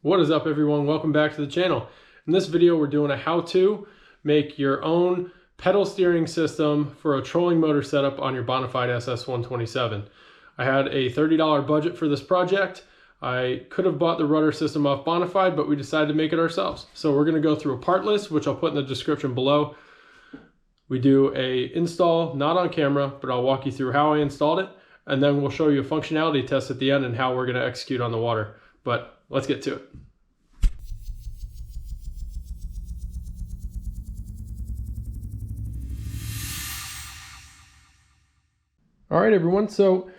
What is up, everyone? Welcome back to the channel. In this video, we're doing a how to make your own pedal steering system for a trolling motor setup on your Bonafide SS127. I had a $30 budget for this project. I could have bought the rudder system off Bonafide, but we decided to make it ourselves. So we're going to go through a part list, which I'll put in the description below. We do a install, not on camera, but I'll walk you through how I installed it, and then we'll show you a functionality test at the end and how we're going to execute on the water. But let's get to it. All right, everyone, so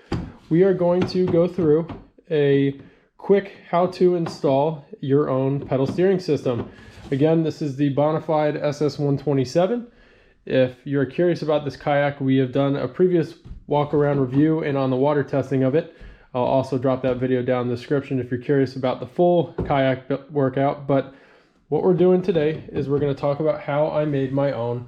we are going to go through a quick how to install your own pedal steering system. Again, this is the Bonafide SS127. If you're curious about this kayak, we have done a previous walk around review and on the water testing of it. I'll also drop that video down in the description if you're curious about the full kayak workout. But what we're doing today is we're going to talk about how I made my own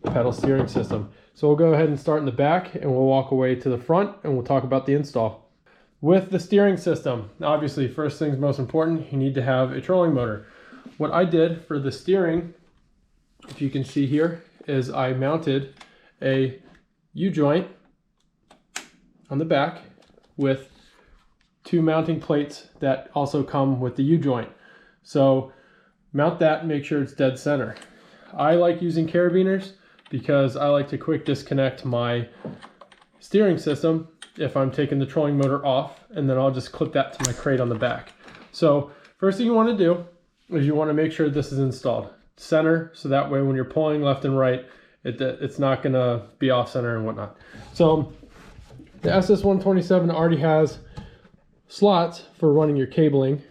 pedal steering system. So we'll go ahead and start in the back and we'll walk away to the front and we'll talk about the install. With the steering system, obviously first things most important, you need to have a trolling motor. What I did for the steering, if you can see here, is I mounted a U-joint on the back with two mounting plates that also come with the U-joint. So mount that and make sure it's dead center. I like using carabiners because I like to quick disconnect my steering system if I'm taking the trolling motor off, and then I'll just clip that to my crate on the back. So first thing you want to do is you want to make sure this is installed center, so that way when you're pulling left and right, it's not going to be off center and whatnot. So the SS127 already has slots for running your cabling,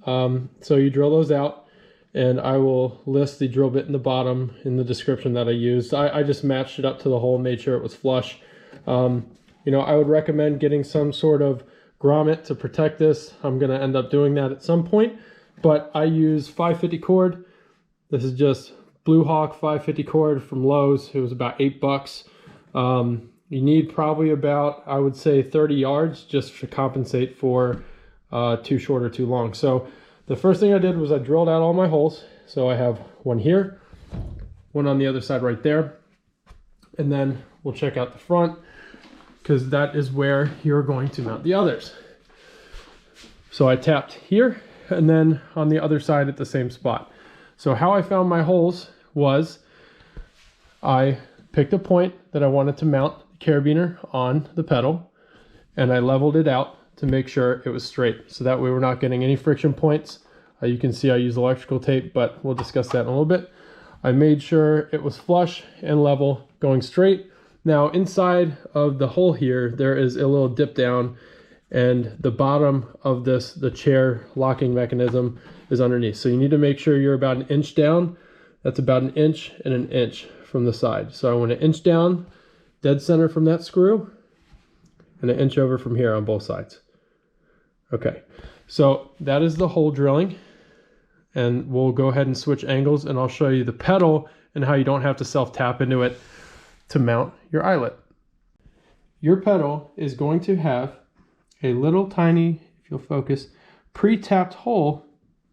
so you drill those out, and I will list the drill bit in the bottom in the description that I used. I just matched it up to the hole, made sure it was flush. You know, I would recommend getting some sort of grommet to protect this. I'm going to end up doing that at some point, but I use 550 cord. This is just Blue Hawk 550 cord from Lowe's. It was about $8. You need probably about, I would say, 30 yards just to compensate for too short or too long. So the first thing I did was I drilled out all my holes. So I have one here, one on the other side right there. And then we'll check out the front, because that is where you're going to mount the others. So I tapped here and then on the other side at the same spot. So how I found my holes was I picked a point that I wanted to mount the carabiner on the pedal, and I leveled it out to make sure it was straight. So that way we're not getting any friction points. You can see I use electrical tape, but we'll discuss that in a little bit. I made sure it was flush and level going straight. Now inside of the hole here, there is a little dip down, and the bottom of this, the chair locking mechanism, is underneath. So you need to make sure you're about an inch down. That's about an inch and an inch from the side. So I want an inch down, dead center from that screw, and an inch over from here on both sides. Okay, so that is the hole drilling, and we'll go ahead and switch angles, and I'll show you the pedal and how you don't have to self-tap into it to mount your eyelet. Your pedal is going to have a little tiny, if you'll focus, pre-tapped hole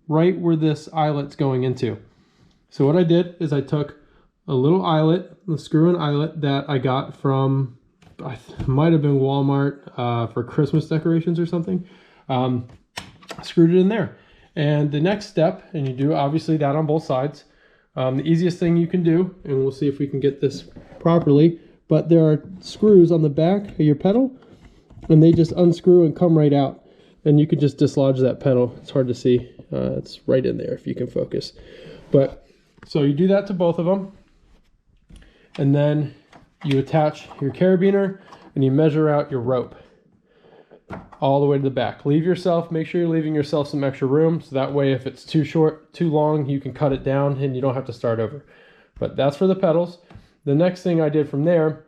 right where this eyelet's going into. So what I did is I took a little eyelet, a screw-in eyelet that I got from, might have been Walmart for Christmas decorations or something. Screwed it in there. And the next step, and you do obviously that on both sides, the easiest thing you can do, and we'll see if we can get this properly, but there are screws on the back of your pedal, and they just unscrew and come right out. And you can just dislodge that pedal. It's hard to see. It's right in there if you can focus. But so you do that to both of them, and then you attach your carabiner and you measure out your rope all the way to the back. Make sure you're leaving yourself some extra room, so that way if it's too short, too long, you can cut it down and you don't have to start over. But that's for the pedals. The next thing I did from there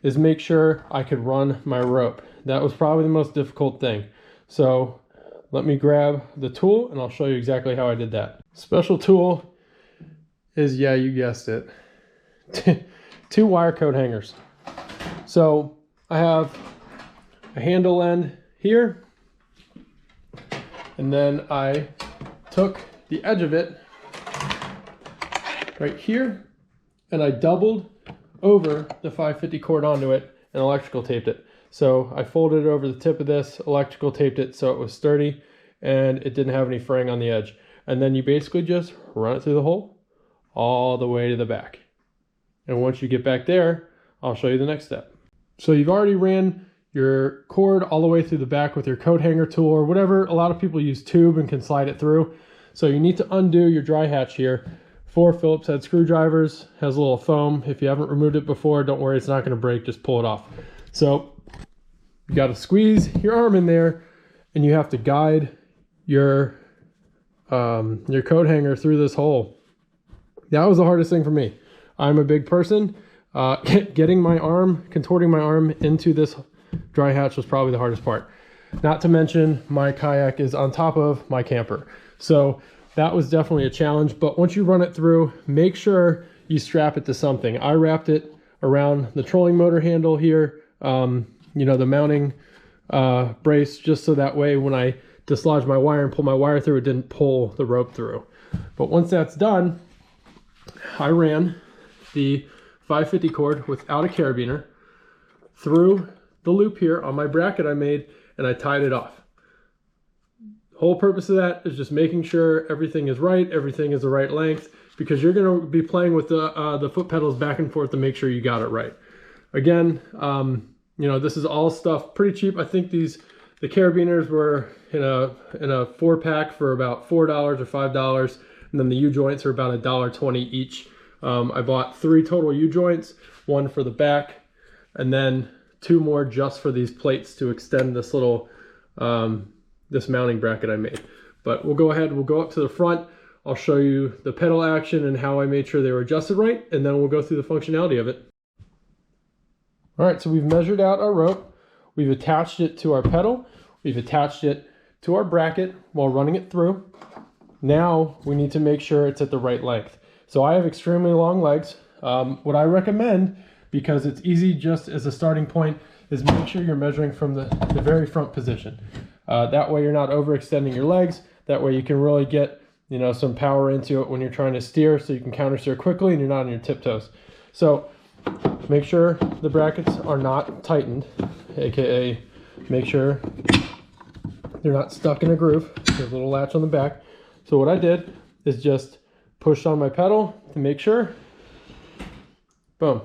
is make sure I could run my rope. That was probably the most difficult thing. So let me grab the tool and I'll show you exactly how I did that. Special tool is, yeah, you guessed it, two wire coat hangers. So I have a handle end here and then I took the edge of it right here, and I doubled over the 550 cord onto it and electrical taped it. So I folded it over the tip of this, electrical taped it so it was sturdy and it didn't have any fraying on the edge. And then you basically just run it through the hole all the way to the back. And once you get back there, I'll show you the next step. So you've already ran your cord all the way through the back with your coat hanger tool or whatever. A lot of people use tube and can slide it through. So you need to undo your dry hatch here. 4 Phillips head screwdrivers, has a little foam. If you haven't removed it before, don't worry, it's not going to break, just pull it off. So you got to squeeze your arm in there, and you have to guide your coat hanger through this hole. That was the hardest thing for me. I'm a big person. Getting my arm, contorting my arm into this dry hatch was probably the hardest part. Not to mention my kayak is on top of my camper. So that was definitely a challenge, but once you run it through, make sure you strap it to something. I wrapped it around the trolling motor handle here, you know, the mounting brace, just so that way when I dislodge my wire and pull my wire through, it didn't pull the rope through. But once that's done, I ran the 550 cord without a carabiner through the loop here on my bracket I made, and I tied it off. Whole purpose of that is just making sure everything is right, everything is the right length, because you're going to be playing with the foot pedals back and forth to make sure you got it right. Again, you know, this is all stuff pretty cheap. I think the carabiners were in a 4-pack for about $4 or $5, and then the U-joints are about $1.20 each. I bought 3 total U-joints, 1 for the back, and then 2 more just for these plates to extend this little this mounting bracket I made. But we'll go ahead, we'll go up to the front. I'll show you the pedal action and how I made sure they were adjusted right, and then we'll go through the functionality of it. All right, so we've measured out our rope. We've attached it to our pedal. We've attached it to our bracket while running it through. Now we need to make sure it's at the right length. So I have extremely long legs. What I recommend, because it's easy just as a starting point, is make sure you're measuring from the very front position. That way you're not overextending your legs. That way you can really get, you know, some power into it when you're trying to steer, so you can counter steer quickly and you're not on your tiptoes. So make sure the brackets are not tightened, aka make sure they're not stuck in a groove. There's a little latch on the back. So what I did is just pushed on my pedal to make sure. Boom.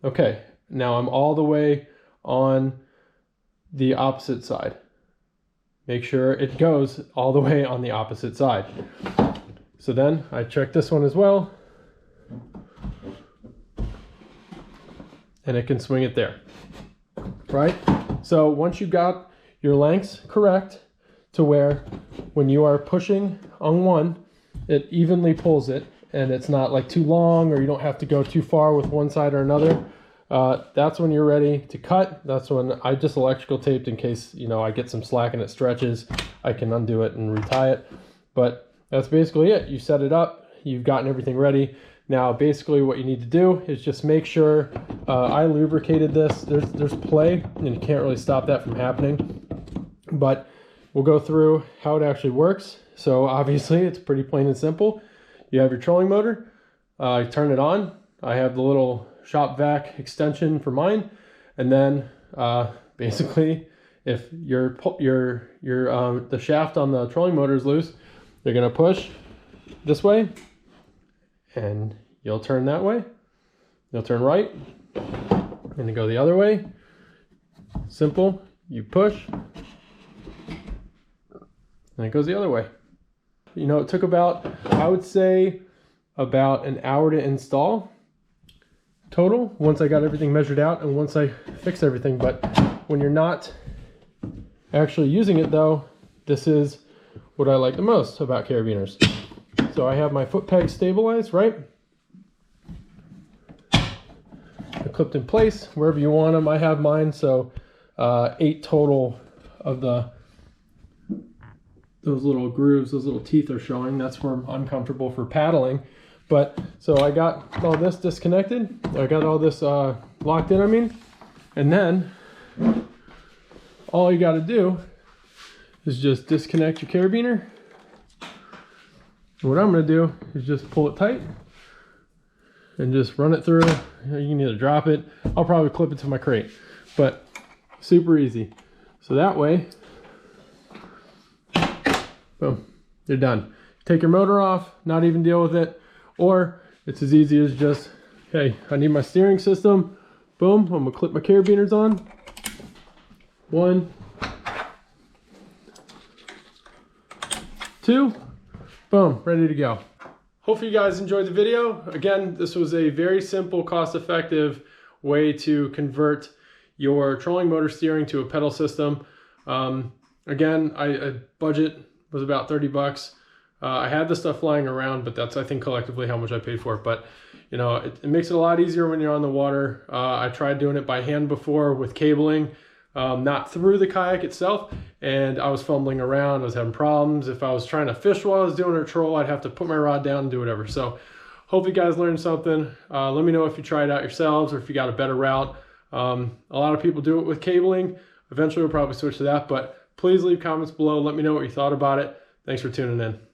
Okay, now I'm all the way on the opposite side. Make sure it goes all the way on the opposite side. So then I check this one as well, and it can swing it there, right? So once you got your lengths correct to where when you are pushing on one, it evenly pulls it, and it's not like too long, or you don't have to go too far with one side or another. That's when you're ready to cut. That's when I just electrical taped in case, you know, I get some slack and it stretches. I can undo it and retie it. But that's basically it. You set it up. You've gotten everything ready. Now, basically what you need to do is just make sure, I lubricated this. There's play, and you can't really stop that from happening. But we'll go through how it actually works. So obviously it's pretty plain and simple. You have your trolling motor. You turn it on. I have the little shop vac extension for mine, and then basically if the shaft on the trolling motor is loose, you're gonna push this way and you'll turn that way, you'll turn right, and you go the other way. Simple. You push and it goes the other way. You know, it took about, I would say, about an hour to install total, once I got everything measured out and once I fixed everything. But when you're not actually using it though, this is what I like the most about carabiners. So I have my foot pegs stabilized, right? They're clipped in place wherever you want them. I have mine, so 8 total of those little grooves, those little teeth are showing. That's where I'm uncomfortable for paddling. But so I got all this disconnected. I got all this locked in, and then all you got to do is just disconnect your carabiner. And what I'm going to do is just pull it tight and just run it through. You can either drop it. I'll probably clip it to my crate, but super easy. So that way, boom, you're done. Take your motor off, not even deal with it. Or it's as easy as just, hey, I need my steering system. Boom, I'm gonna clip my carabiners on. 1, 2, boom, ready to go. Hopefully you guys enjoyed the video. Again, this was a very simple, cost-effective way to convert your trolling motor steering to a pedal system. Again, I budget was about 30 bucks. I had the stuff lying around, but that's, I think, collectively how much I paid for it. But you know, it makes it a lot easier when you're on the water. I tried doing it by hand before with cabling, not through the kayak itself, and I was fumbling around. I was having problems. If I was trying to fish while I was doing a troll, I'd have to put my rod down and do whatever. So hope you guys learned something. Let me know if you tried it out yourselves or if you got a better route. A lot of people do it with cabling. Eventually we'll probably switch to that, but please leave comments below. Let me know what you thought about it. Thanks for tuning in.